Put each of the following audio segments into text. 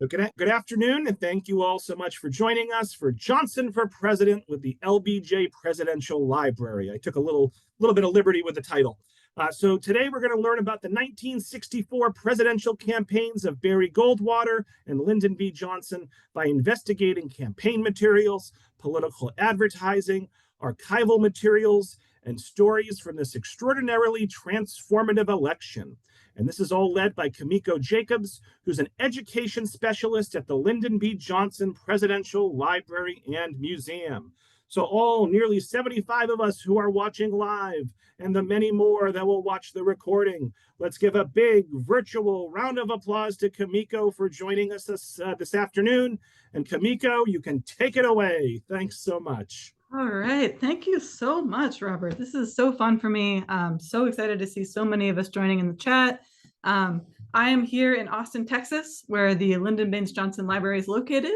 Good afternoon, and thank you all so much for joining us for Johnson for President with the LBJ Presidential Library. I took a little bit of liberty with the title. So today we're going to learn about the 1964 presidential campaigns of Barry Goldwater and Lyndon B. Johnson by investigating campaign materials, political advertising, archival materials, and stories from this extraordinarily transformative election. And this is all led by Kameko Jacobs, who's an education specialist at the Lyndon B. Johnson Presidential Library and Museum. So all nearly 75 of us who are watching live and the many more that will watch the recording, let's give a big virtual round of applause to Kameko for joining us this afternoon. And Kameko, you can take it away. Thanks so much. All right. Thank you so much, Robert. This is so fun for me. I'm so excited to see so many of us joining in the chat. I am here in Austin, Texas, where the Lyndon B. Johnson Library is located.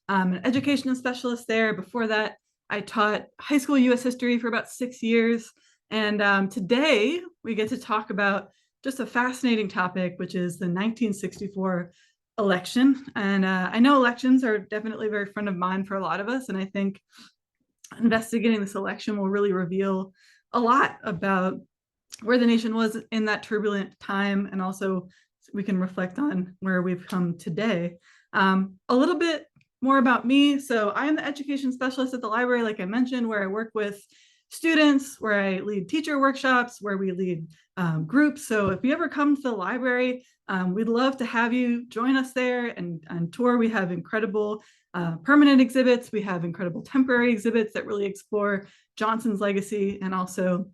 I'm an educational specialist there. Before that, I taught high school U.S. history for about 6 years. And today we get to talk about just a fascinating topic, which is the 1964 election. And I know elections are definitely very front of mind for a lot of us. And I think investigating this election will really reveal a lot about where the nation was in that turbulent time, and also we can reflect on where we've come today. A little bit more about me. So I am the education specialist at the library, like I mentioned, where I work with students, where I lead teacher workshops, where we lead groups. So if you ever come to the library, we'd love to have you join us there and tour. We have incredible permanent exhibits. We have incredible temporary exhibits that really explore Johnson's legacy and also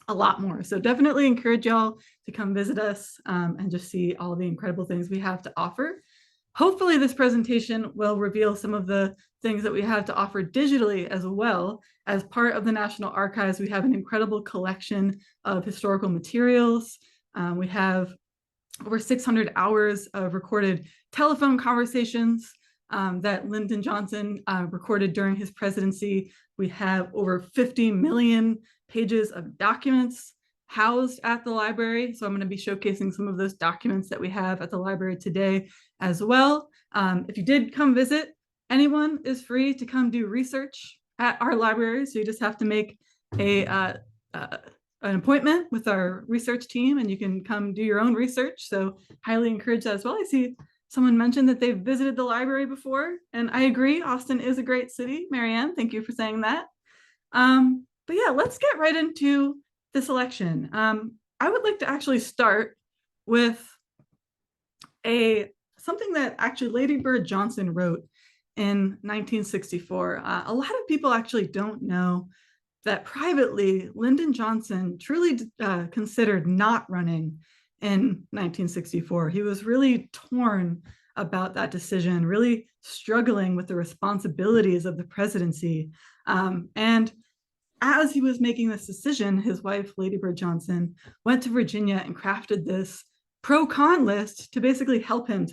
a lot more. So definitely encourage y'all to come visit us and just see all the incredible things we have to offer. Hopefully this presentation will reveal some of the things that we have to offer digitally as well. As part of the National Archives, we have an incredible collection of historical materials. We have over 600 hours of recorded telephone conversations that Lyndon Johnson recorded during his presidency. We have over 50 million pages of documents housed at the library. So I'm going to be showcasing some of those documents that we have at the library today as well. If you did come visit, anyone is free to come do research at our library. So you just have to make an appointment with our research team and you can come do your own research. So highly encourage that as well. I see someone mentioned that they've visited the library before, and I agree, Austin is a great city. Marianne, thank you for saying that. But yeah, let's get right into this election. I would like to actually start with something that actually Lady Bird Johnson wrote in 1964. A lot of people actually don't know that privately, Lyndon Johnson truly considered not running in 1964. He was really torn about that decision, really struggling with the responsibilities of the presidency. And as he was making this decision, his wife, Lady Bird Johnson, went to Virginia and crafted this pro-con list to basically help him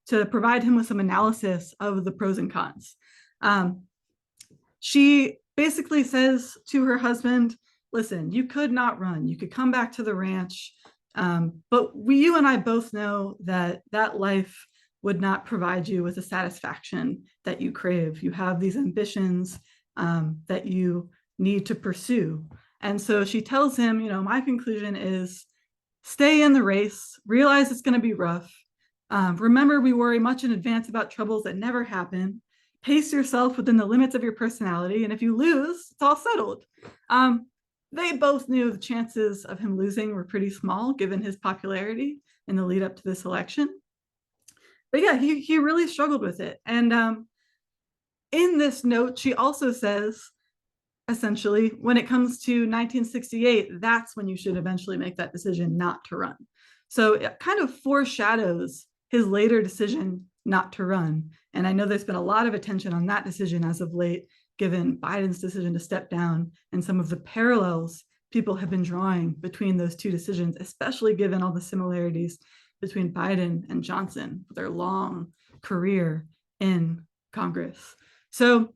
to provide him with some analysis of the pros and cons. She basically says to her husband, listen, you could not run. You could come back to the ranch. But you and I both know that that life would not provide you with the satisfaction that you crave. You have these ambitions that you need to pursue. And so she tells him, my conclusion is stay in the race, realize it's going to be rough. Remember, we worry much in advance about troubles that never happen. Pace yourself within the limits of your personality. And if you lose, it's all settled. They both knew the chances of him losing were pretty small, given his popularity in the lead up to this election. But yeah, he really struggled with it. And in this note, she also says, essentially, when it comes to 1968, that's when you should eventually make that decision not to run. So it kind of foreshadows his later decision not to run. And I know there's been a lot of attention on that decision as of late, given Biden's decision to step down and some of the parallels people have been drawing between those two decisions, especially given all the similarities between Biden and Johnson, their long career in Congress. So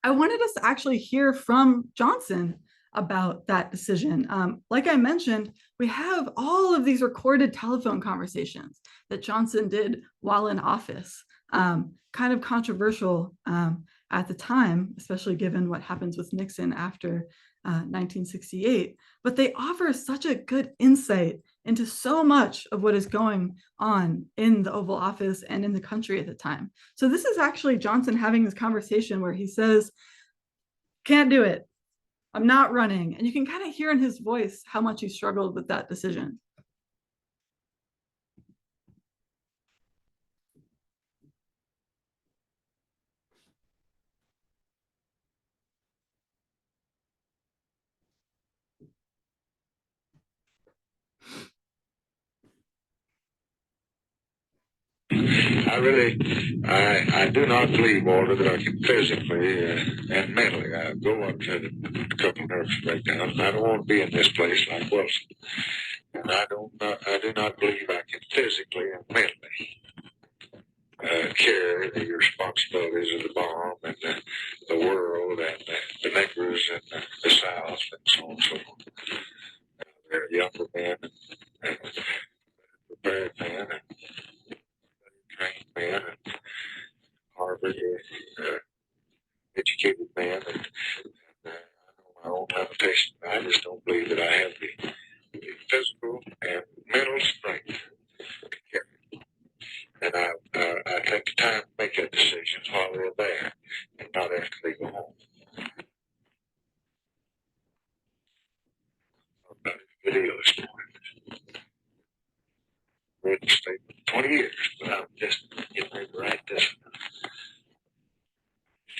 I wanted us to actually hear from Johnson about that decision. Like I mentioned, we have all of these recorded telephone conversations that Johnson did while in office. kind of controversial at the time, especially given what happens with Nixon after 1968. But they offer such a good insight into so much of what is going on in the Oval Office and in the country at the time. So this is actually Johnson having this conversation where he says, can't do it. I'm not running. And you can kind of hear in his voice how much he struggled with that decision. I do not believe, Walter, that I can physically and mentally go up to a couple of nervous breakdowns. I don't want to be in this place like Wilson. And I do not believe I can physically and mentally carry the responsibilities of the bomb and the world and the Negroes and the South and so on and so forth. They're younger men and prepared men and trained men and Harvard educated men, and I know my own limitation. I just don't believe that I have the physical and mental strength to carry it. And I take the time to make that decision while we're there and not after they go home. About a video this morning. Read the statement 20 years, but I'm just getting ready to write this.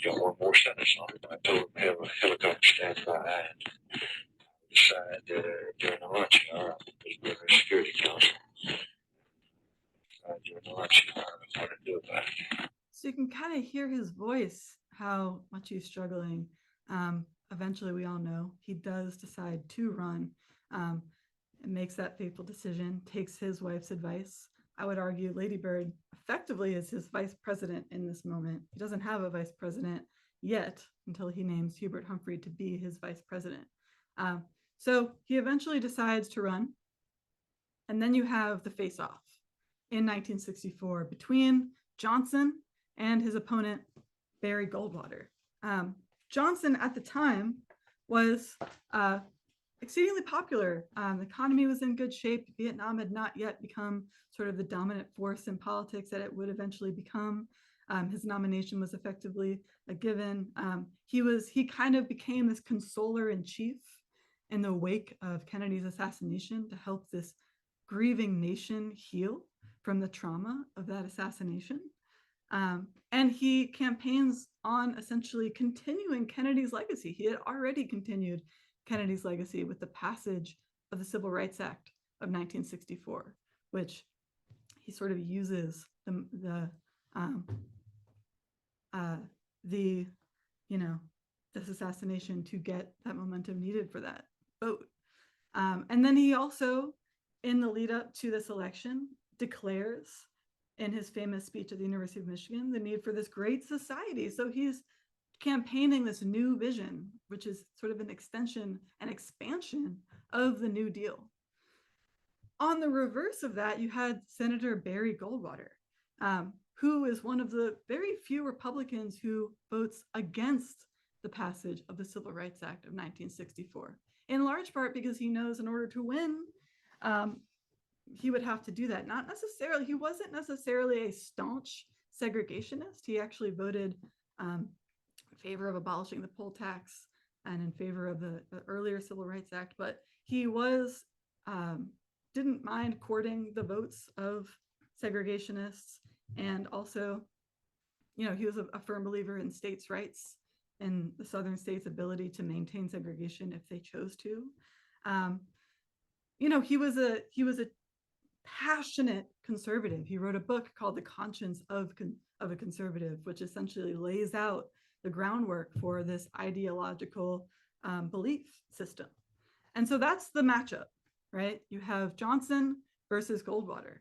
Got one more sentence on it. I told him to have a helicopter stand by and decide during the lunch hour, as the Security Council, during the lunch hour, what to do about it. So you can kind of hear his voice, how much he's struggling. Eventually, we all know he does decide to run and makes that fateful decision, takes his wife's advice. I would argue Lady Bird effectively is his vice president in this moment. He doesn't have a vice president yet until he names Hubert Humphrey to be his vice president. So he eventually decides to run. And then you have the face-off in 1964 between Johnson and his opponent, Barry Goldwater. Johnson at the time was exceedingly popular. The economy was in good shape. Vietnam had not yet become sort of the dominant force in politics that it would eventually become. His nomination was effectively a given. He kind of became this consoler in chief in the wake of Kennedy's assassination to help this grieving nation heal from the trauma of that assassination. And he campaigns on essentially continuing Kennedy's legacy. He had already continued Kennedy's legacy with the passage of the Civil Rights Act of 1964, which he sort of uses this assassination to get that momentum needed for that vote. And then he also, in the lead up to this election, declares in his famous speech at the University of Michigan the need for this great society. So he's campaigning this new vision, which is sort of an extension and expansion of the New Deal. On the reverse of that, you had Senator Barry Goldwater, who is one of the very few Republicans who votes against the passage of the Civil Rights Act of 1964, in large part because he knows in order to win, he would have to do that. Not necessarily, he wasn't necessarily a staunch segregationist. He actually voted in favor of abolishing the poll tax and in favor of the earlier Civil Rights Act, but he was didn't mind courting the votes of segregationists, and also, he was a firm believer in states' rights and the Southern states' ability to maintain segregation if they chose to. He was a passionate conservative. He wrote a book called The Conscience of a Conservative, which essentially lays out the groundwork for this ideological belief system. And so that's the matchup, right? You have Johnson versus Goldwater.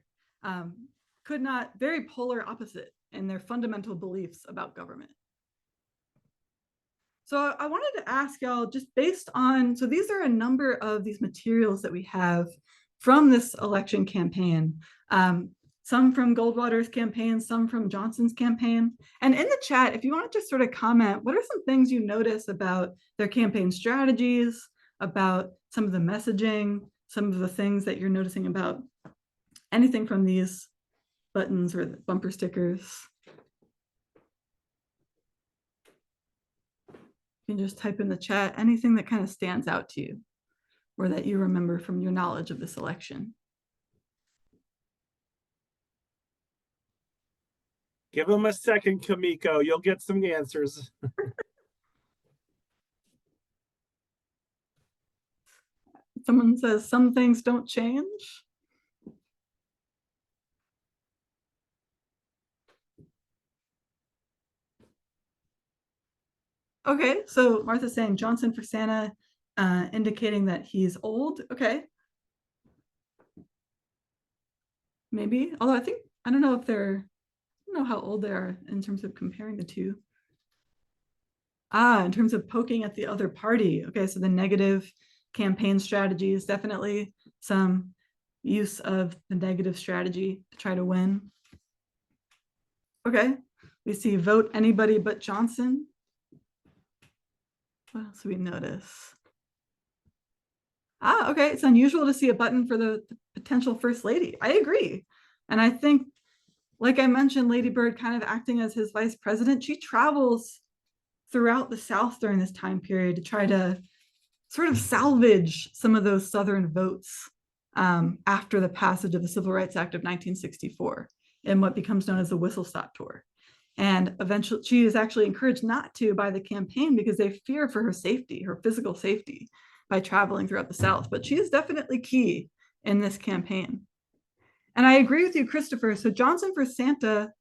Very polar opposite in their fundamental beliefs about government. So I wanted to ask y'all, just based on, so these are a number of these materials that we have from this election campaign. some from Goldwater's campaign, some from Johnson's campaign. And in the chat, if you want to just sort of comment, what are some things you notice about their campaign strategies, about some of the messaging, some of the things that you're noticing about anything from these buttons or the bumper stickers? You can just type in the chat anything that kind of stands out to you or that you remember from your knowledge of this election. Give them a second, Kameko. You'll get some answers. Someone says some things don't change. Okay, so Martha's saying Johnson for Santa, indicating that he's old. Okay. Maybe, although I don't know if they're, I don't know how old they are in terms of comparing the two. In terms of poking at the other party. Okay, so the negative campaign strategy is definitely some use of the negative strategy to try to win. Okay, we see vote anybody but Johnson. What else do we notice? Okay, it's unusual to see a button for the potential first lady. I agree. And I think, like I mentioned, Lady Bird kind of acting as his vice president, she travels throughout the South during this time period to try to sort of salvage some of those Southern votes after the passage of the Civil Rights Act of 1964 in what becomes known as the Whistle Stop Tour. And eventually she is actually encouraged not to by the campaign because they fear for her safety, her physical safety, by traveling throughout the South. But she is definitely key in this campaign. And I agree with you, Christopher. So Johnson for Santa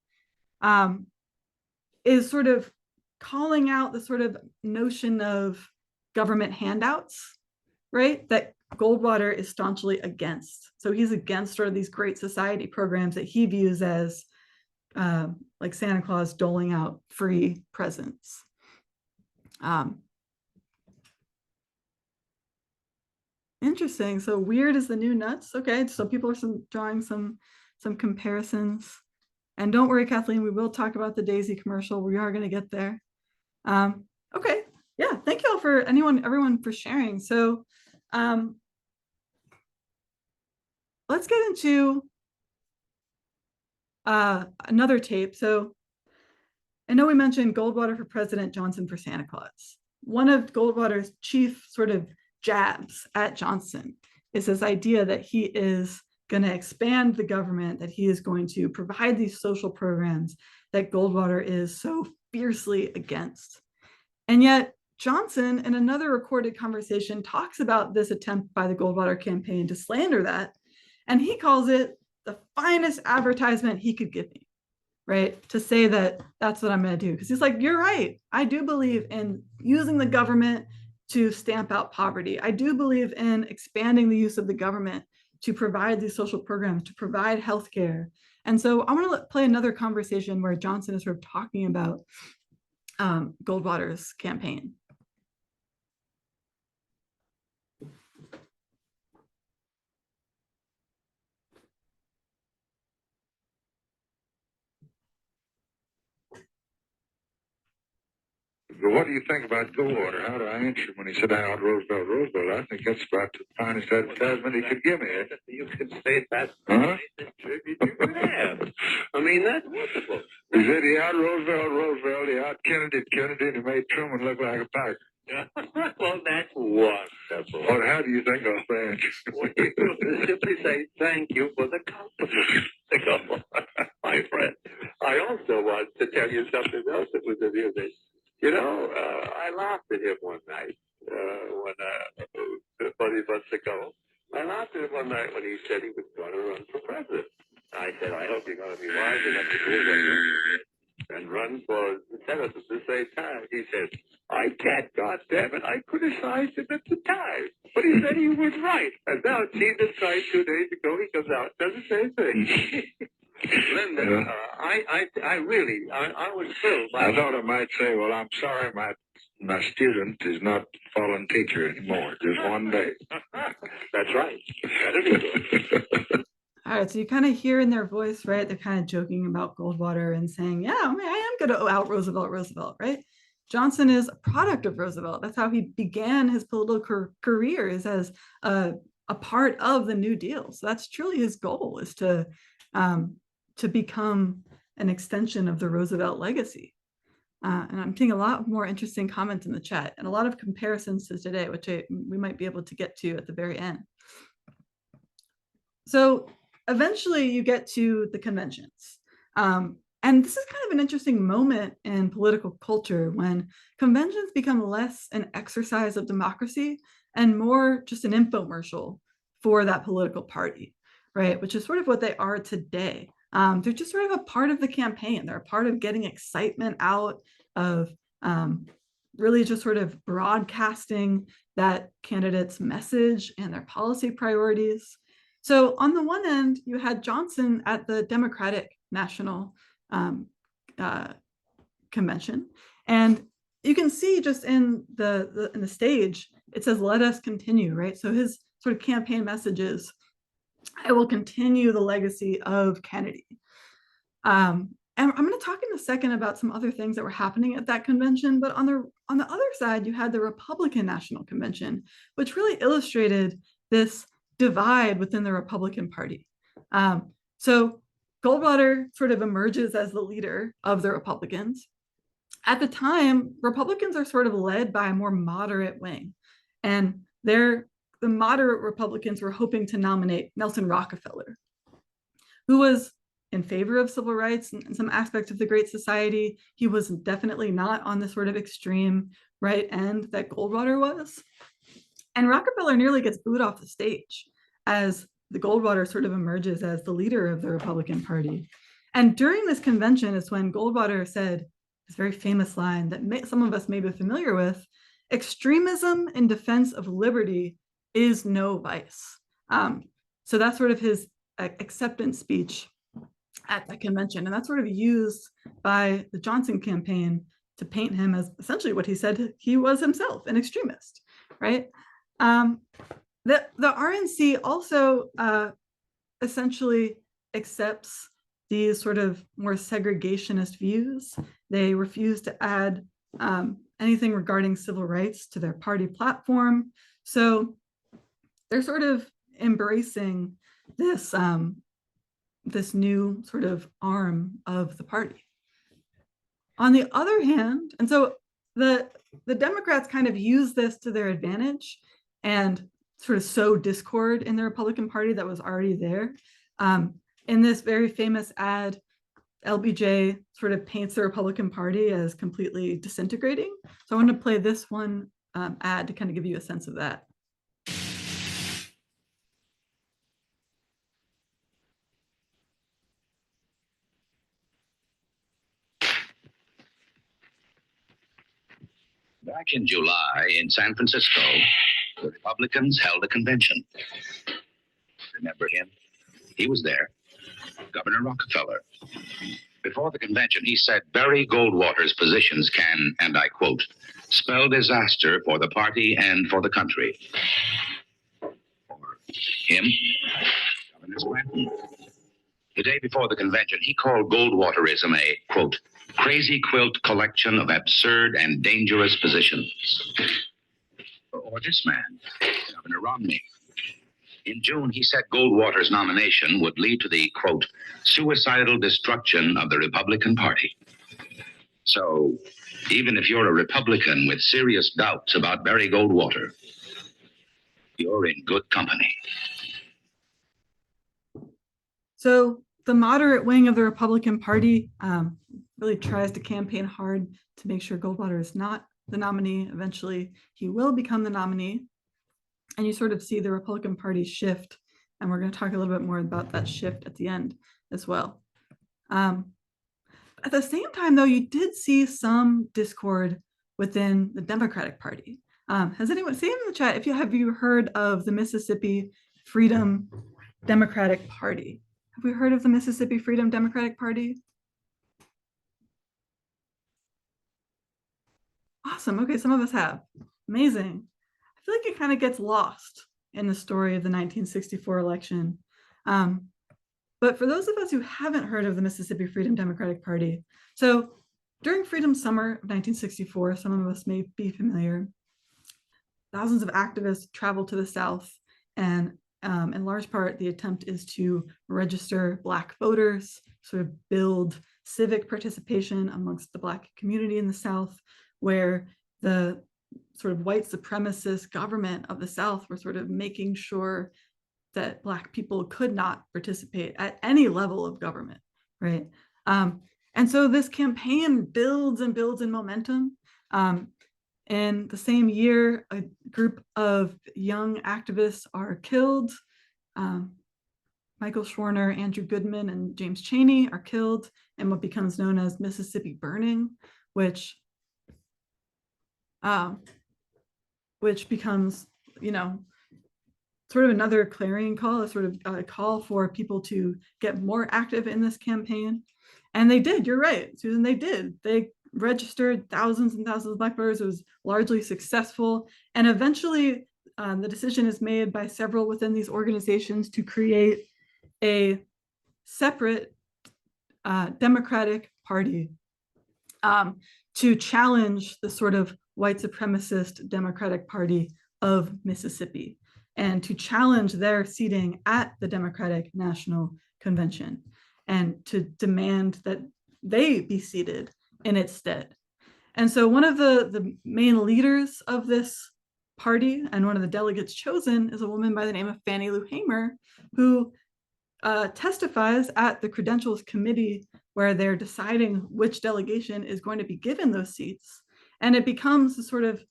is sort of calling out the sort of notion of government handouts, right? That Goldwater is staunchly against. So he's against sort of these great society programs that he views as like Santa Claus doling out free presents. Interesting. So weird is the new nuts. Okay, so people are drawing some comparisons. And don't worry, Kathleen, we will talk about the Daisy commercial. We are going to get there. Okay, yeah, thank you all for everyone for sharing. So let's get into another tape. So I know we mentioned Goldwater for president, Johnson for Santa Claus. One of Goldwater's chief sort of jabs at Johnson is this idea that he is going to expand the government, that he is going to provide these social programs that Goldwater is so fiercely against. And yet Johnson, in another recorded conversation, talks about this attempt by the Goldwater campaign to slander that. And he calls it the finest advertisement he could give me, right? To say that that's what I'm going to do. Because he's like, you're right. I do believe in using the government to stamp out poverty. I do believe in expanding the use of the government to provide these social programs, to provide healthcare. And so I want to play another conversation where Johnson is sort of talking about Goldwater's campaign. But what do you think about Goldwater? How do I answer when he said, out Roosevelt, Roosevelt? I think that's about the finest advertisement he could give me. You could say that. Huh? You could have. I mean, that's wonderful. He said he out Roosevelt, Roosevelt, he out Kennedy, Kennedy, and he made Truman look like a tiger. Well, that's wonderful. Well, how do you think I'll say it? Well, you simply say thank you for the compliment, my friend. I also want to tell you something else that was amusing. You know, I laughed at him one night when 20 months ago. I laughed at him one night when he said he was going to run for president. I said, I hope you're going to be wise enough to do it and run for the Senate at the same time. He said, I can't, goddammit. I criticized him at the time. But he said he was right. And now, see this guy 2 days ago, he comes out and does the same thing. Lyndon, I really was thrilled. I thought I might say, well, I'm sorry, my student is not fallen teacher anymore. Just one day. That's right. That'd be good. All All right, so you kind of hear in their voice, right? They're kind of joking about Goldwater and saying, yeah, I mean, I am going to out Roosevelt, right? Johnson is a product of Roosevelt. That's how he began his political career, is as a part of the New Deal. So that's truly his goal, is to become an extension of the Roosevelt legacy. And I'm seeing a lot more interesting comments in the chat and a lot of comparisons to today, which we might be able to get to at the very end. So eventually you get to the conventions. And this is kind of an interesting moment in political culture when conventions become less an exercise of democracy and more just an infomercial for that political party, right? Which is sort of what they are today. They're just sort of a part of the campaign. They're a part of getting excitement out of really just sort of broadcasting that candidate's message and their policy priorities. So on the one end, you had Johnson at the Democratic National Convention. And you can see just in the stage, it says, "Let us continue," right? So his sort of campaign message is, I will continue the legacy of Kennedy. And I'm going to talk in a second about some other things that were happening at that convention. But on the other side, you had the Republican National Convention, which really illustrated this divide within the Republican Party. So Goldwater sort of emerges as the leader of the Republicans. At the time, Republicans are sort of led by a more moderate wing. And the moderate Republicans were hoping to nominate Nelson Rockefeller, who was in favor of civil rights and some aspects of the Great Society. He was definitely not on the sort of extreme right end that Goldwater was. And Rockefeller nearly gets booed off the stage as the Goldwater sort of emerges as the leader of the Republican Party. And during this convention is when Goldwater said this very famous line that some of us may be familiar with: "Extremism in defense of liberty is no vice." So that's sort of his acceptance speech at that convention. And that's sort of used by the Johnson campaign to paint him as essentially what he said he was himself, an extremist, right? The RNC also essentially accepts these sort of more segregationist views. They refuse to add anything regarding civil rights to their party platform. So they're sort of embracing this, this new sort of arm of the party. On the other hand, and so the Democrats kind of use this to their advantage and sort of sow discord in the Republican Party that was already there. In this very famous ad, LBJ sort of paints the Republican Party as completely disintegrating. So I want to play this one ad to kind of give you a sense of that. Back in July in San Francisco, the Republicans held a convention. Remember him? He was there. Governor Rockefeller. Before the convention, he said Barry Goldwater's positions can, and I quote, "spell disaster for the party and for the country." For him, Governor Scranton. The day before the convention, he called Goldwaterism a, quote, "crazy quilt collection of absurd and dangerous positions." Or this man, Governor Romney. In June, he said Goldwater's nomination would lead to the, quote, "suicidal destruction of the Republican Party." So, even if you're a Republican with serious doubts about Barry Goldwater, you're in good company. So the moderate wing of the Republican Party really tries to campaign hard to make sure Goldwater is not the nominee. Eventually, he will become the nominee. And you sort of see the Republican Party shift. And we're going to talk a little bit more about that shift at the end as well. At the same time, though, you did see some discord within the Democratic Party. Has anyone seen in the chat, have you heard of the Mississippi Freedom Democratic Party? Have we heard of the Mississippi Freedom Democratic Party? Awesome. Okay, some of us have. Amazing. I feel like it kind of gets lost in the story of the 1964 election. But for those of us who haven't heard of the Mississippi Freedom Democratic Party, so during Freedom Summer of 1964, some of us may be familiar, thousands of activists traveled to the South, and in large part, the attempt is to register Black voters, sort of build civic participation amongst the Black community in the South, where the sort of white supremacist government of the South were sort of making sure that Black people could not participate at any level of government, right? And so this campaign builds and builds in momentum. In the same year, a group of young activists are killed. Michael Schwerner, Andrew Goodman, and James Chaney are killed in what becomes known as Mississippi Burning, which becomes, sort of another clarion call, a sort of a call for people to get more active in this campaign. And they did, you're right, Susan, they did. They registered thousands and thousands of Black voters. It was largely successful. And eventually the decision is made by several within these organizations to create a separate Democratic Party to challenge the sort of white supremacist Democratic Party of Mississippi, and to challenge their seating at the Democratic National Convention, and to demand that they be seated in its stead. And so one of the main leaders of this party and one of the delegates chosen is a woman by the name of Fannie Lou Hamer, who testifies at the Credentials Committee where they're deciding which delegation is going to be given those seats. And it becomes a sort of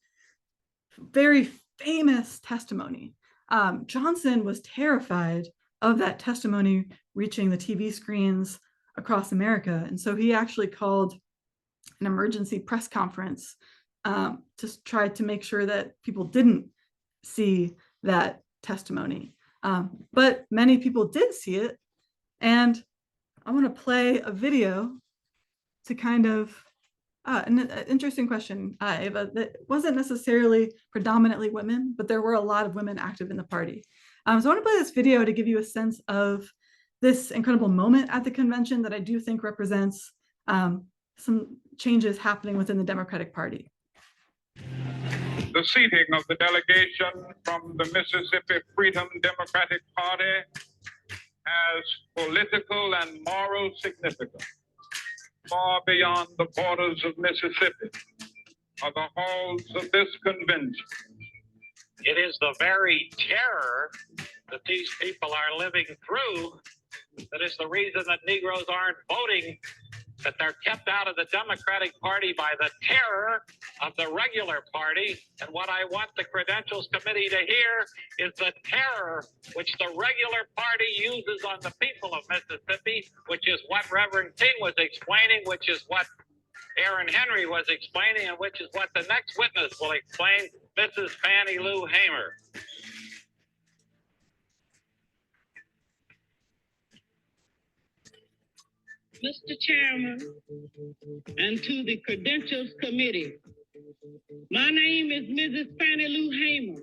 very famous testimony. Johnson was terrified of that testimony reaching the TV screens across America. And so he actually called an emergency press conference to try to make sure that people didn't see that testimony. But many people did see it. And I want to play a video to kind of, an interesting question, Ava, that wasn't necessarily predominantly women, but there were a lot of women active in the party. So I want to play this video to give you a sense of this incredible moment at the convention that I do think represents some changes happening within the Democratic Party. The seating of the delegation from the Mississippi Freedom Democratic Party has political and moral significance far beyond the borders of Mississippi or the halls of this convention. It is the very terror that these people are living through that is the reason that Negroes aren't voting, that they're kept out of the Democratic Party by the terror of the regular party. And what I want the Credentials Committee to hear is the terror which the regular party uses on the people of Mississippi, which is what Reverend King was explaining, which is what Aaron Henry was explaining, and which is what the next witness will explain, Mrs. Fannie Lou Hamer. Mr. Chairman, and to the Credentials Committee, my name is Mrs. Fannie Lou Hamer,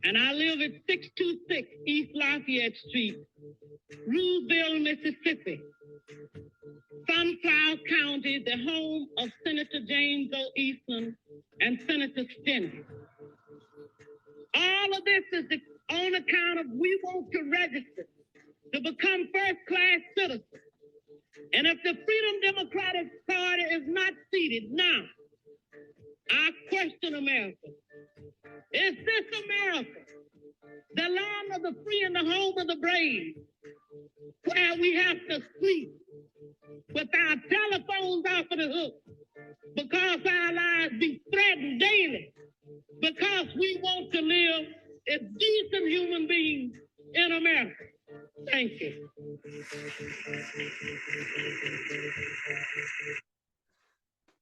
and I live at 626 East Lafayette Street, Roosevelt, Mississippi, Sunflower County, the home of Senator James O. Eastland and Senator Stinney. All of this is on account of we want to register to become first-class citizens. And if the Freedom Democratic Party is not seated now, I question America. Is this America, the land of the free and the home of the brave, where we have to sleep with our telephones off of the hook because our lives be threatened daily, because we want to live as decent human beings in America? Thank you.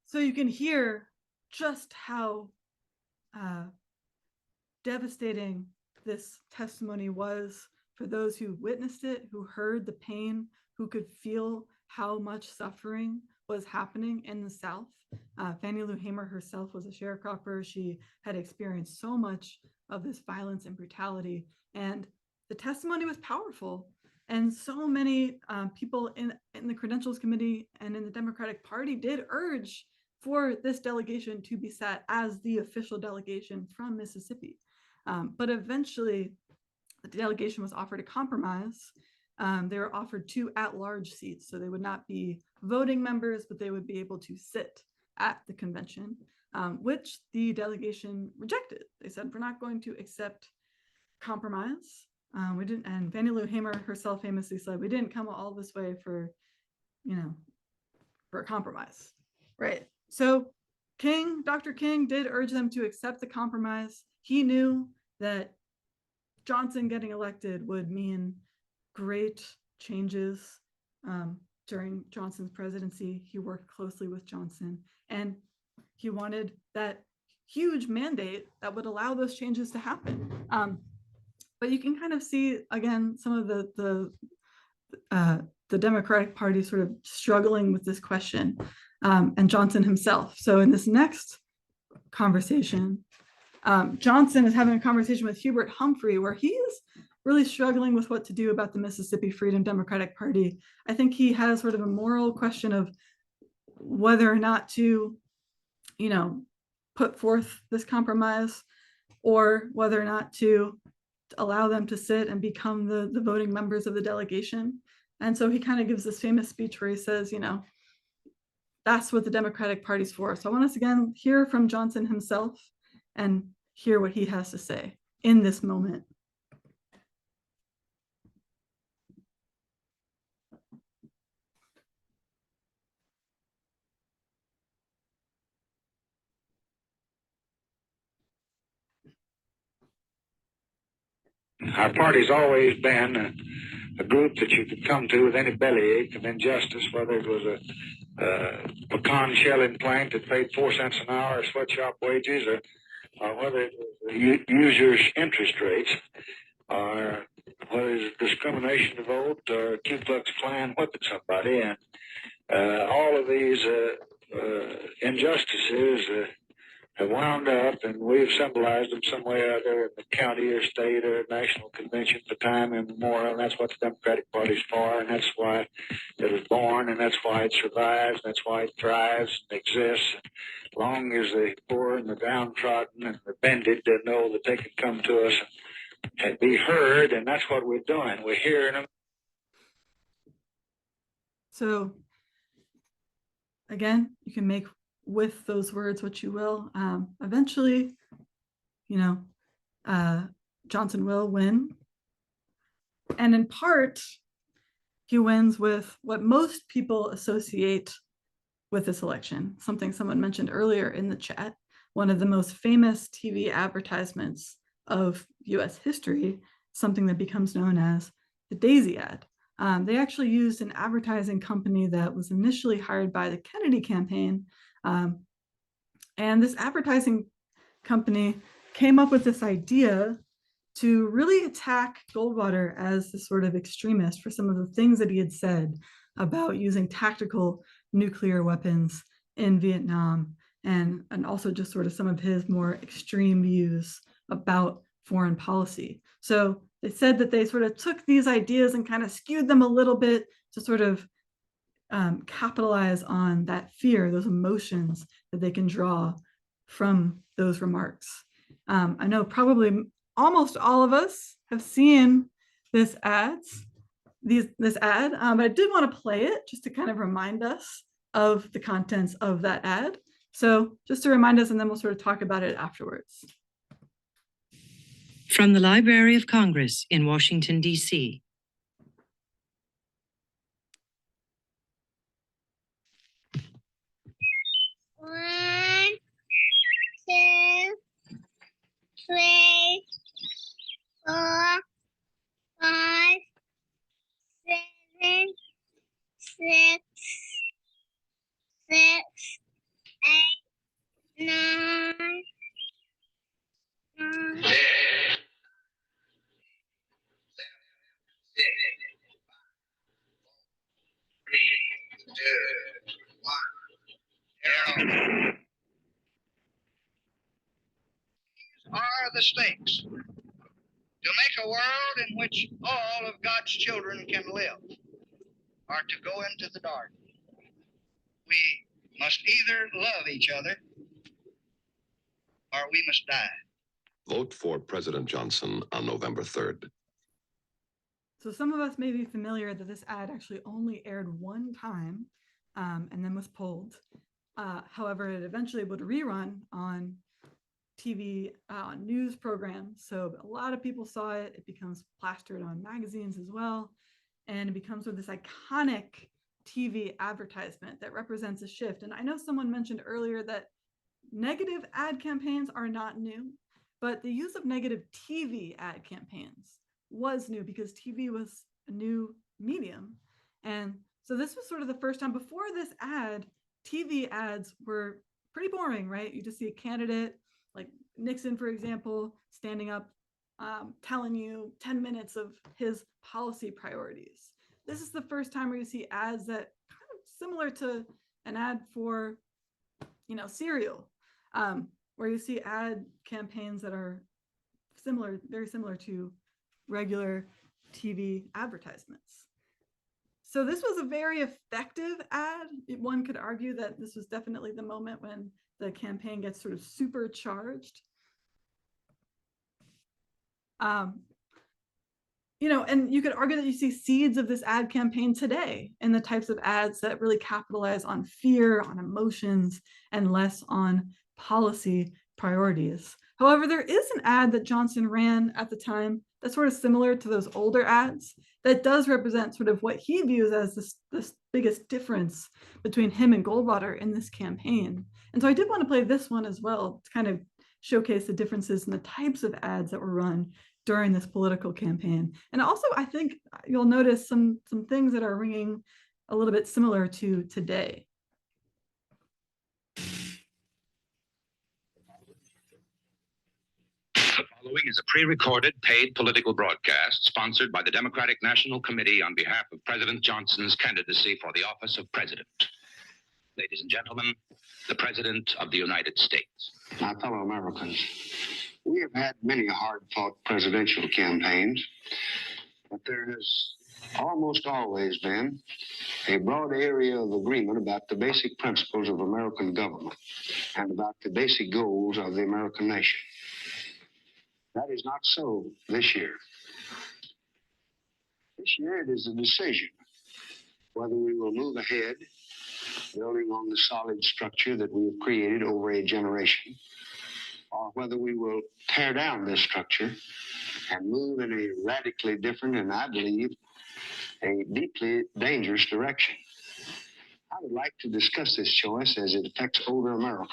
So you can hear just how devastating this testimony was for those who witnessed it, who heard the pain, who could feel how much suffering was happening in the South. Fannie Lou Hamer herself was a sharecropper. She had experienced so much of this violence and brutality, and the testimony was powerful. And so many people in the Credentials Committee and in the Democratic Party did urge for this delegation to be set as the official delegation from Mississippi. But eventually, the delegation was offered a compromise. They were offered 2 at-large seats, so they would not be voting members, but they would be able to sit at the convention, which the delegation rejected. They said, we're not going to accept compromise. We didn't, and Fannie Lou Hamer herself famously said, we didn't come all this way for, for a compromise, right? So Dr. King did urge them to accept the compromise. He knew that Johnson getting elected would mean great changes during Johnson's presidency. He worked closely with Johnson, and he wanted that huge mandate that would allow those changes to happen. But you can kind of see, again, some of the Democratic Party sort of struggling with this question, and Johnson himself. So in this next conversation, Johnson is having a conversation with Hubert Humphrey, where he is really struggling with what to do about the Mississippi Freedom Democratic Party. I think he has sort of a moral question of whether or not to, put forth this compromise, or whether or not to allow them to sit and become the voting members of the delegation. And so he kind of gives this famous speech where he says, that's what the Democratic Party's for. So I want us again hear from Johnson himself and hear what he has to say in this moment. Our party's always been a group that you could come to with any bellyache of injustice, whether it was a pecan shelling plant that paid 4 cents an hour, or sweatshop wages, or whether it was the users' interest rates, or whether it was discrimination to vote, or Ku Klux Klan whipping somebody. And all of these injustices have wound up, and we've symbolized them some way or other in the county or state or national convention for time immemorial, and that's what the Democratic Party's for, and that's why it was born, and that's why it survives, and that's why it thrives and exists. As long as the poor and the downtrodden and the bended know that they can come to us and be heard, and that's what we're doing. We're hearing them. So again, you can make with those words what you will. Eventually, Johnson will win. And in part, he wins with what most people associate with this election, something someone mentioned earlier in the chat. One of the most famous TV advertisements of US history, something that becomes known as the Daisy ad. They actually used an advertising company that was initially hired by the Kennedy campaign. And this advertising company came up with this idea to really attack Goldwater as the sort of extremist for some of the things that he had said about using tactical nuclear weapons in Vietnam, and also just sort of some of his more extreme views about foreign policy. So they said that they sort of took these ideas and kind of skewed them a little bit to sort of capitalize on that fear, those emotions that they can draw from those remarks. I know probably almost all of us have seen this ad, but I did want to play it just to kind of remind us of the contents of that ad. So just to remind us, and then we'll sort of talk about it afterwards. From the Library of Congress in Washington, D.C. One, two, three, 4, 5, 7, 6, 8, 9, 9. Are the stakes. To make a world in which all of God's children can live, or to go into the dark, we must either love each other or we must die. Vote for President Johnson on November 3rd. So some of us may be familiar that this ad actually only aired one time and then was pulled. However, it eventually would rerun on TV news programs. So a lot of people saw it. It becomes plastered on magazines as well. And it becomes sort of this iconic TV advertisement that represents a shift. And I know someone mentioned earlier that negative ad campaigns are not new, but the use of negative TV ad campaigns was new because TV was a new medium. And so this was sort of the first time. Before this ad, TV ads were pretty boring, right? You just see a candidate like Nixon, for example, standing up, telling you 10 minutes of his policy priorities. This is the first time where you see ads that kind of similar to an ad for, cereal, where you see ad campaigns that are similar, very similar to regular TV advertisements. So this was a very effective ad. One could argue that this was definitely the moment when the campaign gets sort of supercharged. And you could argue that you see seeds of this ad campaign today in the types of ads that really capitalize on fear, on emotions, and less on policy priorities. However, there is an ad that Johnson ran at the time that's sort of similar to those older ads that does represent sort of what he views as this biggest difference between him and Goldwater in this campaign. And so I did want to play this one as well to kind of showcase the differences in the types of ads that were run during this political campaign. And also, I think you'll notice some things that are ringing a little bit similar to today. The following is a pre-recorded paid political broadcast sponsored by the Democratic National Committee on behalf of President Johnson's candidacy for the office of president. Ladies and gentlemen, the President of the United States. My fellow Americans, we have had many hard-fought presidential campaigns, but there has almost always been a broad area of agreement about the basic principles of American government and about the basic goals of the American nation. That is not so this year. This year it is a decision whether we will move ahead, building on the solid structure that we have created over a generation, or whether we will tear down this structure and move in a radically different and, I believe, a deeply dangerous direction. I would like to discuss this choice as it affects older Americans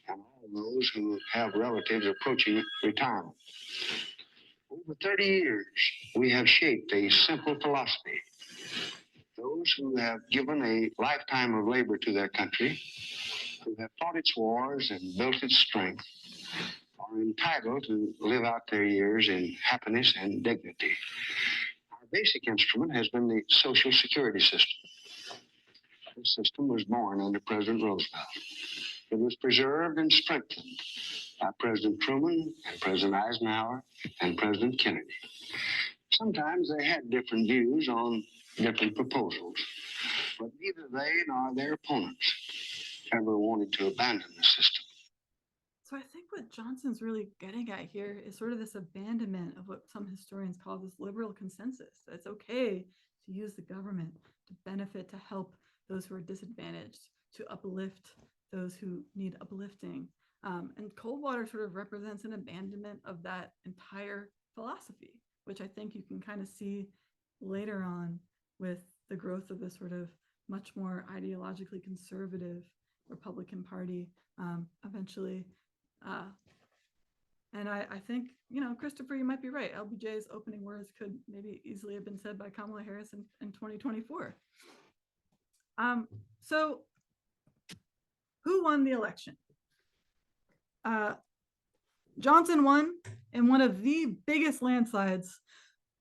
and all those who have relatives approaching retirement. Over 30 years, we have shaped a simple philosophy. Those who have given a lifetime of labor to their country, who have fought its wars and built its strength, are entitled to live out their years in happiness and dignity. Our basic instrument has been the Social Security system. This system was born under President Roosevelt. It was preserved and strengthened by President Truman and President Eisenhower and President Kennedy. Sometimes they had different views on different proposals, but neither they nor their opponents ever wanted to abandon the system. So I think what Johnson's really getting at here is sort of this abandonment of what some historians call this liberal consensus, that it's okay to use the government to benefit, to help those who are disadvantaged, to uplift those who need uplifting. And Goldwater sort of represents an abandonment of that entire philosophy, which I think you can kind of see later on with the growth of this sort of much more ideologically conservative Republican Party eventually. And I think, Christopher, you might be right. LBJ's opening words could maybe easily have been said by Kamala Harris in 2024. So who won the election? Johnson won in one of the biggest landslides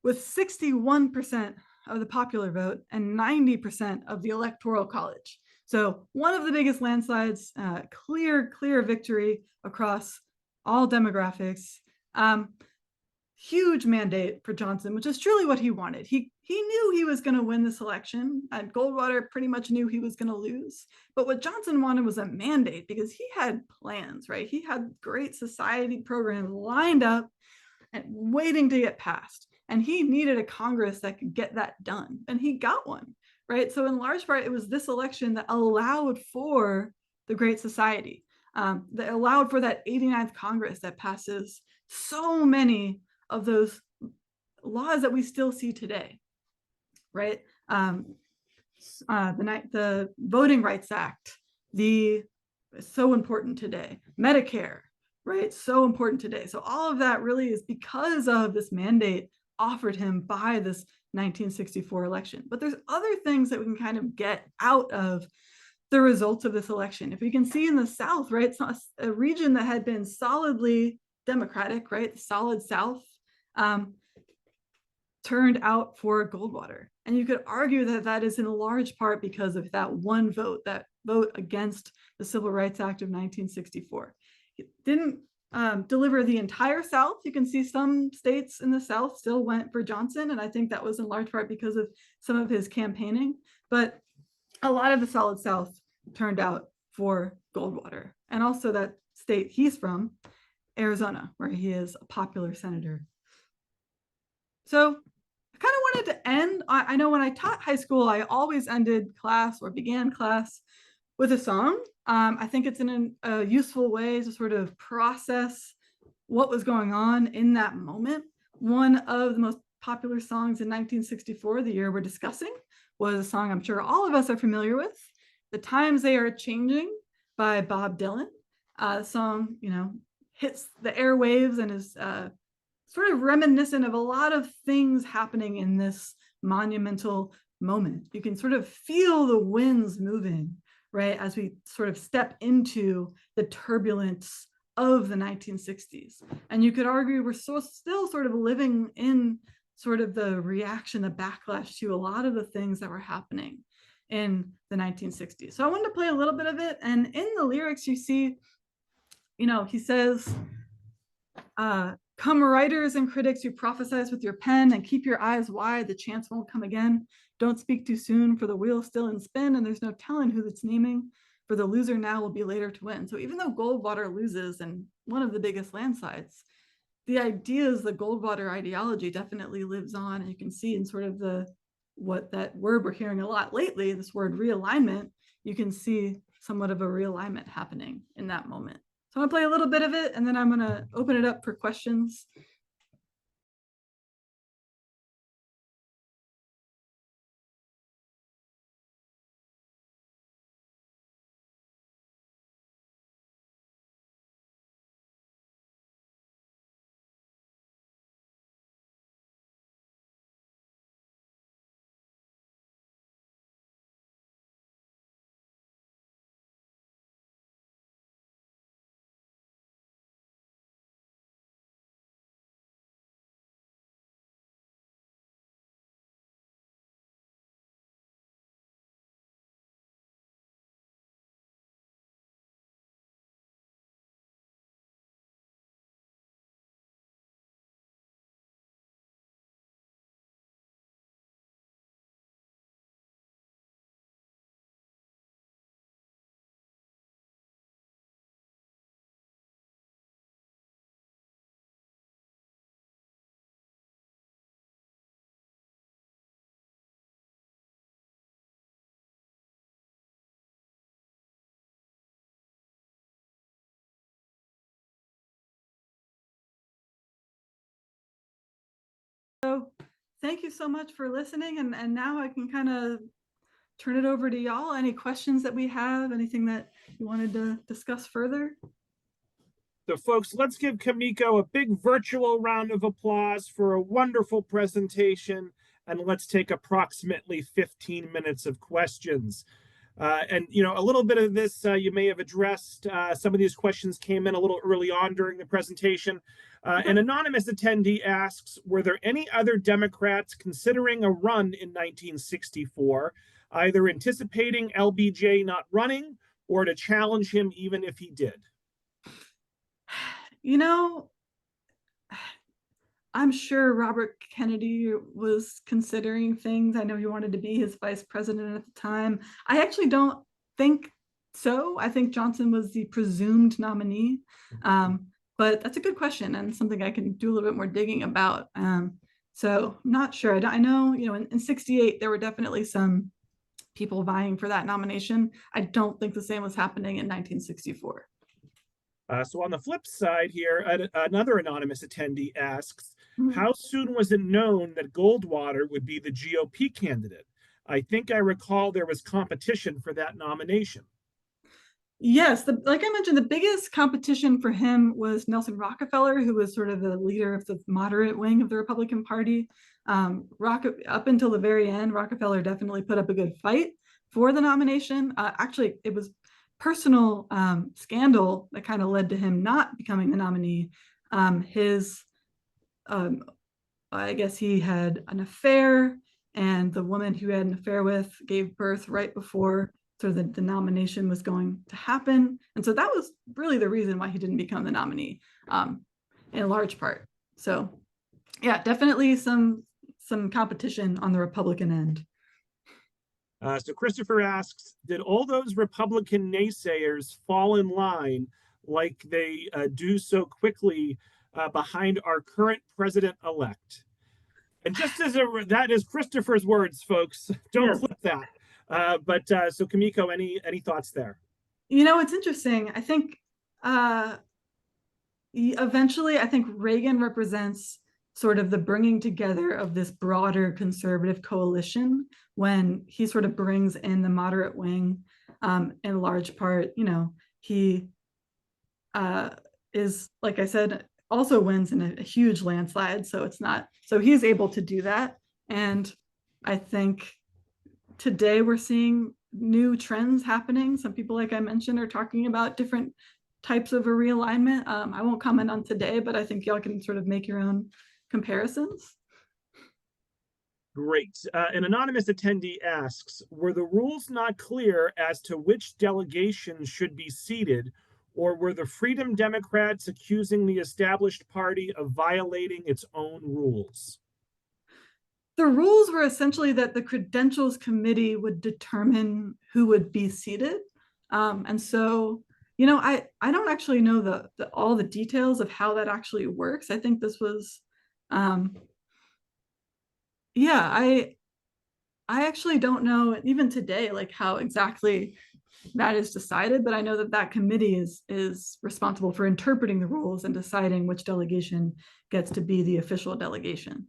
with 61% of the popular vote and 90% of the electoral college. So one of the biggest landslides, clear victory across all demographics. huge mandate for Johnson, which is truly what he wanted. He knew he was going to win this election, and Goldwater pretty much knew he was going to lose. But what Johnson wanted was a mandate, because he had plans, right? He had great society programs lined up and waiting to get passed. And he needed a Congress that could get that done. And he got one, right? So in large part, it was this election that allowed for the Great Society, that allowed for that 89th Congress that passes so many of those laws that we still see today, right? The Voting Rights Act, so important today. Medicare, right? So important today. So all of that really is because of this mandate offered him by this 1964 election. But there's other things that we can kind of get out of the results of this election. If we can see in the South, right, it's not a region that had been solidly Democratic, right, the solid South, turned out for Goldwater. And you could argue that that is in large part because of that one vote, that vote against the Civil Rights Act of 1964. It didn't deliver the entire South. You can see some states in the South still went for Johnson, and I think that was in large part because of some of his campaigning. But a lot of the solid South turned out for Goldwater, and also that state he's from, Arizona, where he is a popular senator. So I kind of wanted to end, I know when I taught high school, I always ended class or began class with a song. I think it's a useful way to sort of process what was going on in that moment. One of the most popular songs in 1964, the year we're discussing, was a song I'm sure all of us are familiar with, "The Times They Are Changing" by Bob Dylan. The song, hits the airwaves and is sort of reminiscent of a lot of things happening in this monumental moment. You can sort of feel the winds moving, right, as we sort of step into the turbulence of the 1960s. And you could argue we're still sort of living in sort of the reaction, the backlash to a lot of the things that were happening in the 1960s. So I wanted to play a little bit of it. And in the lyrics, you see, he says, "Come writers and critics who prophesize with your pen, and keep your eyes wide, the chance won't come again. Don't speak too soon, for the wheel's still in spin, and there's no telling who it's naming, for the loser now will be later to win." So even though Goldwater loses and one of the biggest landslides, the ideas, the Goldwater ideology definitely lives on. And you can see in sort of what that word we're hearing a lot lately, this word realignment, you can see somewhat of a realignment happening in that moment. So I'm gonna play a little bit of it, and then I'm gonna open it up for questions. So thank you so much for listening. And now I can kind of turn it over to y'all. Any questions that we have, anything that you wanted to discuss further? So folks, let's give Kameko a big virtual round of applause for a wonderful presentation. And let's take approximately 15 minutes of questions. And a little bit of this you may have addressed. Some of these questions came in a little early on during the presentation. An anonymous attendee asks, were there any other Democrats considering a run in 1964, either anticipating LBJ not running or to challenge him even if he did? I'm sure Robert Kennedy was considering things. I know he wanted to be his vice president at the time. I actually don't think so. I think Johnson was the presumed nominee. But that's a good question and something I can do a little bit more digging about. So I'm not sure. I know, in 68, there were definitely some people vying for that nomination. I don't think the same was happening in 1964. So on the flip side here, another anonymous attendee asks, how soon was it known that Goldwater would be the GOP candidate? I think I recall there was competition for that nomination. Yes, like I mentioned, the biggest competition for him was Nelson Rockefeller, who was sort of the leader of the moderate wing of the Republican Party. Up until the very end, Rockefeller definitely put up a good fight for the nomination. Actually, it was personal scandal that kind of led to him not becoming the nominee. I guess he had an affair, and the woman who had an affair with gave birth right before sort of the nomination was going to happen. And so that was really the reason why he didn't become the nominee, in large part. So yeah, definitely some competition on the Republican end. So Christopher asks, did all those Republican naysayers fall in line like they do so quickly behind our current president-elect? And just as that is Christopher's words, folks, don't clip that. So Kameko, any thoughts there? It's interesting. I think eventually, I think Reagan represents sort of the bringing together of this broader conservative coalition when he sort of brings in the moderate wing. In large part, he is, like I said, also wins in a huge landslide. So he's able to do that. And I think today we're seeing new trends happening. Some people, like I mentioned, are talking about different types of a realignment. I won't comment on today, but I think y'all can sort of make your own comparisons. Great. An anonymous attendee asks, were the rules not clear as to which delegation should be seated, or were the Freedom Democrats accusing the established party of violating its own rules? The rules were essentially that the Credentials Committee would determine who would be seated. And so, I don't actually know all the details of how that actually works. I think this was, I actually don't know even today, like how exactly that is decided, but I know that committee is responsible for interpreting the rules and deciding which delegation gets to be the official delegation.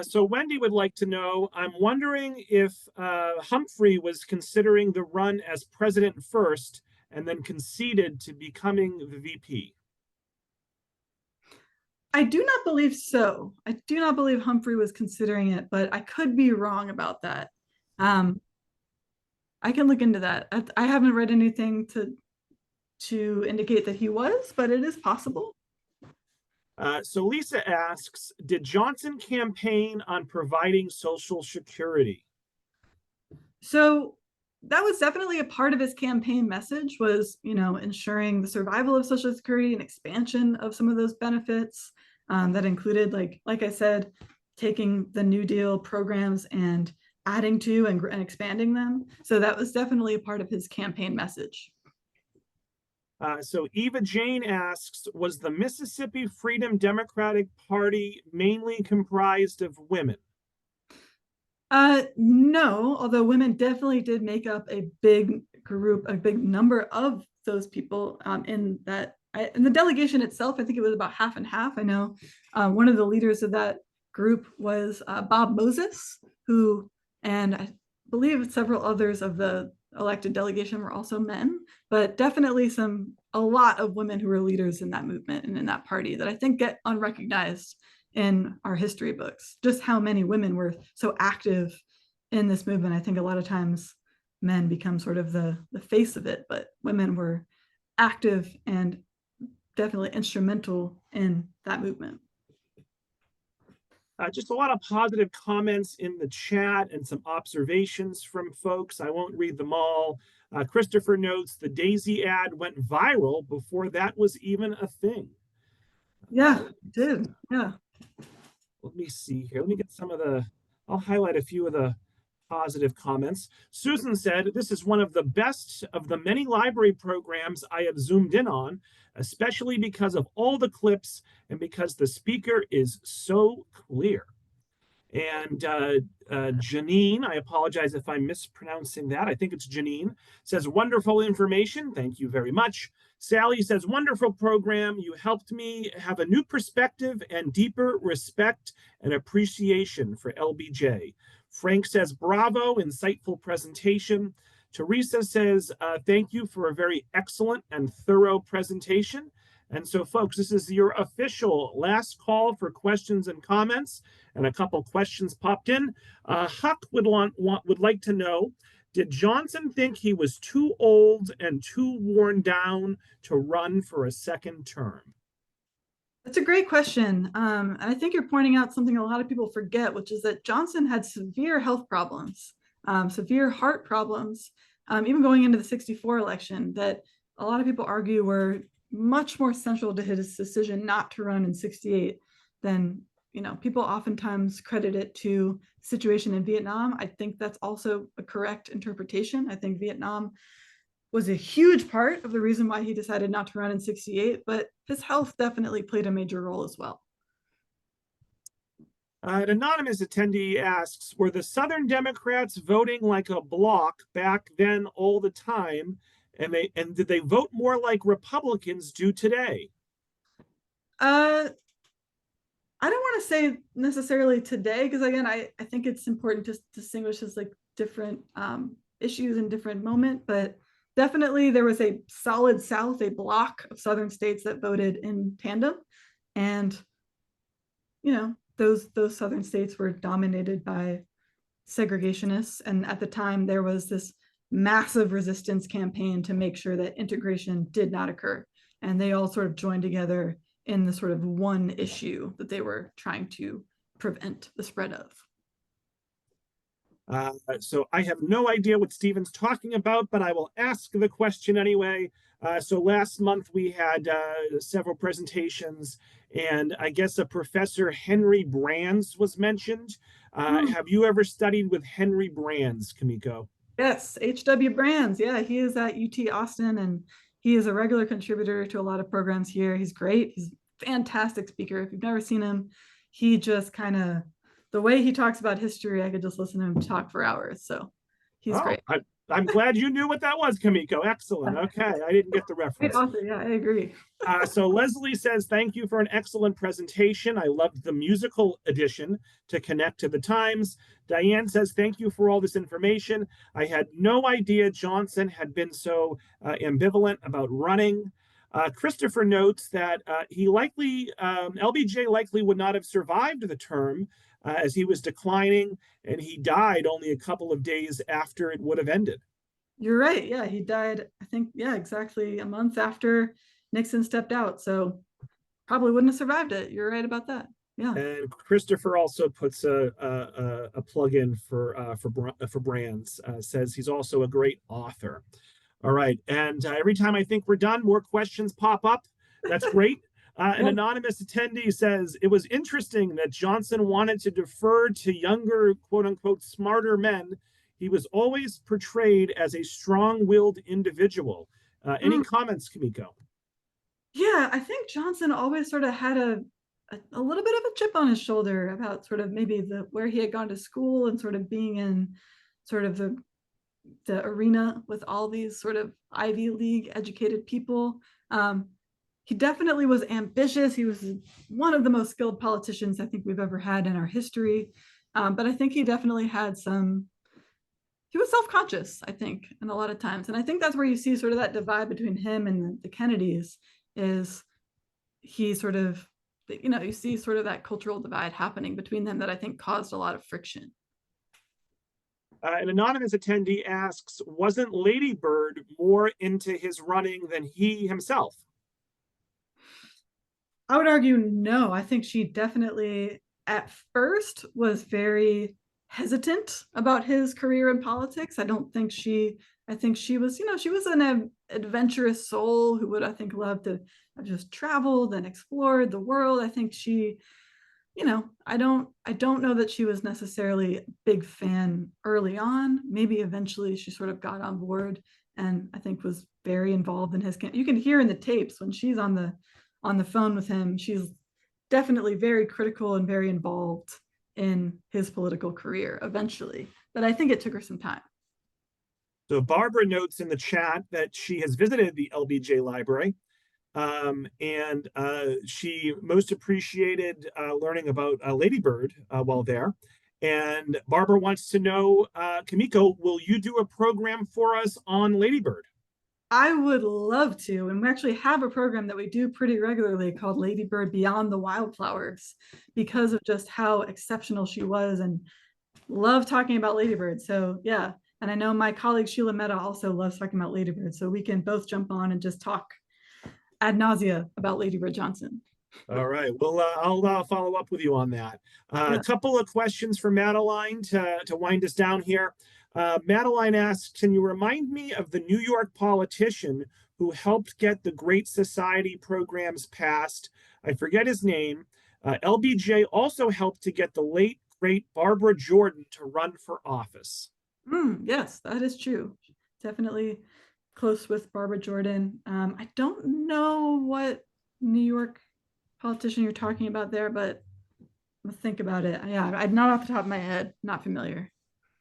So Wendy would like to know, I'm wondering if Humphrey was considering the run as president first and then conceded to becoming the VP. I do not believe so. I do not believe Humphrey was considering it, but I could be wrong about that. I can look into that. I haven't read anything to indicate that he was, but it is possible. So Lisa asks, did Johnson campaign on providing Social Security? So that was definitely a part of his campaign message, was, ensuring the survival of Social Security and expansion of some of those benefits. That included, like I said, taking the New Deal programs and adding to and expanding them. So that was definitely a part of his campaign message. So Eva Jane asks, was the Mississippi Freedom Democratic Party mainly comprised of women? No, although women definitely did make up a big group, a big number of those people in the delegation itself. I think it was about half and half. I know one of the leaders of that group was Bob Moses, and I believe several others of the elected delegation were also men, but definitely a lot of women who were leaders in that movement and in that party that I think get unrecognized in our history books. Just how many women were so active in this movement. I think a lot of times men become sort of the face of it, but women were active and definitely instrumental in that movement. Just a lot of positive comments in the chat and some observations from folks. I won't read them all. Christopher notes the Daisy ad went viral before that was even a thing. Yeah, it did. Yeah. Let me see here. Let me get some of I'll highlight a few of the positive comments. Susan said, "This is one of the best of the many library programs I have zoomed in on, especially because of all the clips and because the speaker is so clear." And Janine, I apologize if I'm mispronouncing that. I think it's Janine, says, "Wonderful information. Thank you very much." Sally says, "Wonderful program. You helped me have a new perspective and deeper respect and appreciation for LBJ." Frank says, "Bravo, insightful presentation." Teresa says, "Thank you for a very excellent and thorough presentation." And so, folks, this is your official last call for questions and comments. And a couple questions popped in. Huck would like to know, did Johnson think he was too old and too worn down to run for a second term? That's a great question. And I think you're pointing out something a lot of people forget, which is that Johnson had severe health problems, severe heart problems, even going into the 64 election, that a lot of people argue were much more central to his decision not to run in 68 than, people oftentimes credit it to situation in Vietnam. I think that's also a correct interpretation. I think Vietnam was a huge part of the reason why he decided not to run in 68, but his health definitely played a major role as well. An anonymous attendee asks, "Were the Southern Democrats voting like a block back then all the time? And did they vote more like Republicans do today?" I don't want to say necessarily today, because again, I think it's important to distinguish as like different issues in different moment, but definitely there was a solid South, a block of Southern states that voted in tandem. And, those Southern states were dominated by segregationists. And at the time, there was this massive resistance campaign to make sure that integration did not occur. And they all sort of joined together in the sort of one issue that they were trying to prevent the spread of. So I have no idea what Stephen's talking about, but I will ask the question anyway. So last month we had several presentations, and I guess a Professor Henry Brands was mentioned. Have you ever studied with Henry Brands, Kameko? Yes, H.W. Brands. Yeah, he is at UT Austin, and he is a regular contributor to a lot of programs here. He's great. He's a fantastic speaker. If you've never seen him, he just kind of, the way he talks about history, I could just listen to him talk for hours. So he's great. I'm glad you knew what that was, Kameko. Excellent. Okay, I didn't get the reference. Great author. Yeah, I agree. So Leslie says, "Thank you for an excellent presentation. I loved the musical edition to connect to the times." Diane says, "Thank you for all this information. I had no idea Johnson had been so ambivalent about running." Christopher notes that LBJ likely would not have survived the term as he was declining, and he died only a couple of days after it would have ended. You're right. Yeah, he died, I think, exactly a month after Nixon stepped out. So probably wouldn't have survived it. You're right about that. Yeah. And Christopher also puts a plug in for Brands. Says he's also a great author. All right, and every time I think we're done, more questions pop up. That's great. An anonymous attendee says, "It was interesting that Johnson wanted to defer to younger, quote unquote, smarter men. He was always portrayed as a strong-willed individual." Any comments, Kameko? Yeah, I think Johnson always sort of had a little bit of a chip on his shoulder about sort of maybe where he had gone to school and sort of being in sort of the arena with all these sort of Ivy League educated people. He definitely was ambitious. He was one of the most skilled politicians I think we've ever had in our history. But I think he definitely had he was self-conscious, I think, in a lot of times. And I think that's where you see sort of that divide between him and the Kennedys is he sort of, you see sort of that cultural divide happening between them that I think caused a lot of friction. An anonymous attendee asks, "Wasn't Lady Bird more into his running than he himself?" I would argue no. I think she definitely at first was very hesitant about his career in politics. I think she was, she was an adventurous soul who would, I think, love to have just traveled and explored the world. I think she, I don't know that she was necessarily a big fan early on. Maybe eventually she sort of got on board and I think was very involved in his campaign. You can hear in the tapes when she's on the phone with him, she's definitely very critical and very involved in his political career eventually. But I think it took her some time. So Barbara notes in the chat that she has visited the LBJ library, and she most appreciated learning about Lady Bird while there. And Barbara wants to know, Kameko, will you do a program for us on Lady Bird? I would love to. And we actually have a program that we do pretty regularly called Lady Bird Beyond the Wildflowers, because of just how exceptional she was, and love talking about Lady Bird. So yeah. And I know my colleague Sheila Mehta also loves talking about Lady Bird. So we can both jump on and just talk ad nausea about Lady Bird Johnson. All right. Well, I'll follow up with you on that. A couple of questions for Madeline to wind us down here. Madeline asks, can you remind me of the New York politician who helped get the Great Society programs passed? I forget his name. LBJ also helped to get the late, great Barbara Jordan to run for office. Yes, that is true. Definitely close with Barbara Jordan. I don't know what New York politician you're talking about there, but I'm gonna think about it. Yeah, I'm not off the top of my head, not familiar.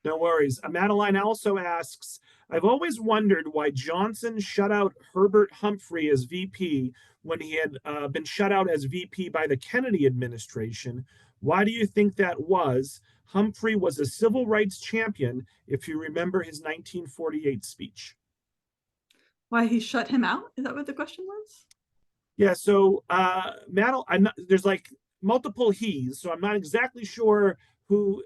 No worries. Madeline also asks, I've always wondered why Johnson shut out Herbert Humphrey as VP when he had been shut out as VP by the Kennedy administration. Why do you think that was? Humphrey was a civil rights champion, if you remember his 1948 speech. Why he shut him out? Is that what the question was? Yeah, so Madeline, there's like multiple he's, so I'm not exactly sure who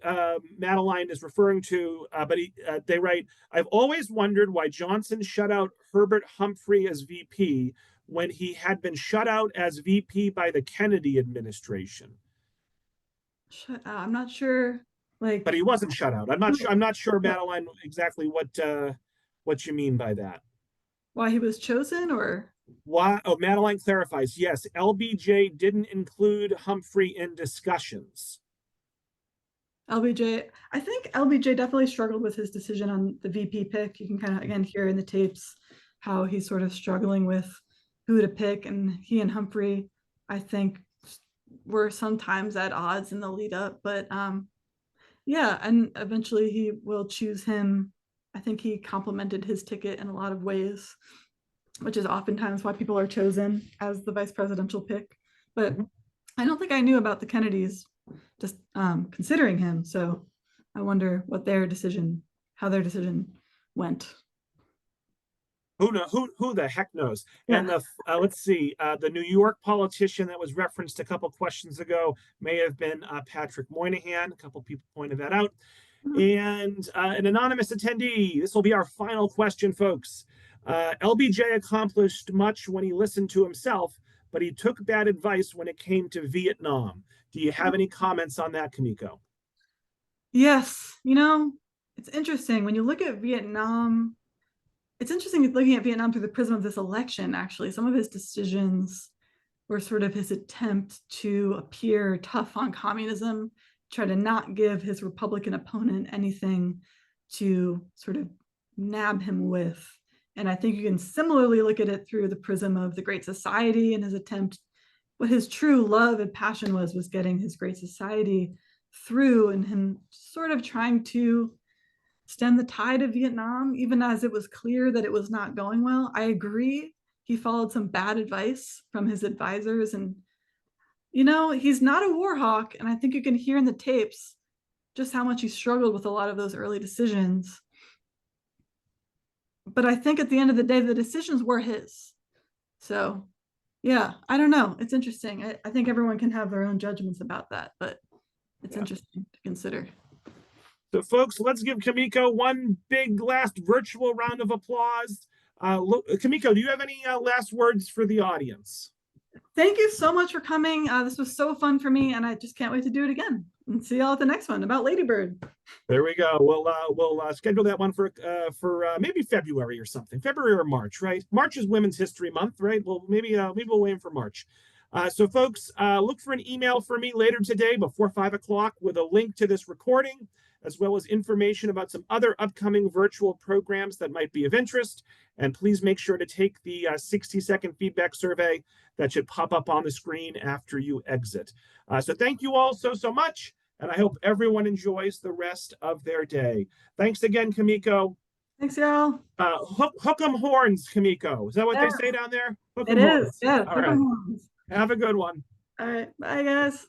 Madeline is referring to, but they write, I've always wondered why Johnson shut out Herbert Humphrey as VP when he had been shut out as VP by the Kennedy administration. Shut out. I'm not sure. But he wasn't shut out. I'm not sure, Madeline, exactly what you mean by that. Why he was chosen, or why? Oh, Madeline clarifies. Yes, LBJ didn't include Humphrey in discussions. LBJ, I think LBJ definitely struggled with his decision on the VP pick. You can kind of, again, hear in the tapes how he's sort of struggling with who to pick. And he and Humphrey, I think, were sometimes at odds in the lead up. But yeah, and eventually he will choose him. I think he complimented his ticket in a lot of ways, which is oftentimes why people are chosen as the vice presidential pick. But I don't think I knew about the Kennedys just considering him. So I wonder what how their decision went. Who the heck knows? Yeah. And let's see, the New York politician that was referenced a couple questions ago may have been Patrick Moynihan. A couple people pointed that out. And an anonymous attendee, this will be our final question, folks. LBJ accomplished much when he listened to himself, but he took bad advice when it came to Vietnam. Do you have any comments on that, Kameko? Yes, it's interesting when you look at Vietnam. It's interesting looking at Vietnam through the prism of this election, actually. Some of his decisions were sort of his attempt to appear tough on communism, try to not give his Republican opponent anything to sort of nab him with. And I think you can similarly look at it through the prism of the Great Society and his attempt. What his true love and passion was getting his Great Society through, and him sort of trying to stem the tide of Vietnam, even as it was clear that it was not going well. I agree. He followed some bad advice from his advisors, and he's not a war hawk. And I think you can hear in the tapes just how much he struggled with a lot of those early decisions. But I think at the end of the day, the decisions were his. So yeah, I don't know. It's interesting. I think everyone can have their own judgments about that, but it's interesting to consider. So folks, let's give Kameko one big last virtual round of applause. Kameko, do you have any last words for the audience? Thank you so much for coming. This was so fun for me, and I just can't wait to do it again. And see y'all at the next one about Ladybird. There we go. We'll schedule that one for maybe February or something. February or March, right? March is Women's History Month, right? Well, maybe we'll aim for March. So folks, look for an email from me later today before 5 o'clock with a link to this recording, as well as information about some other upcoming virtual programs that might be of interest. And please make sure to take the 60-second feedback survey that should pop up on the screen after you exit. So thank you all so much. And I hope everyone enjoys the rest of their day. Thanks again, Kameko. Thanks, y'all. Hook 'em horns, Kameko. Is that what they say down there? Hook 'em It horns. is. Yeah. All right. Have a good one. All right. Bye, guys.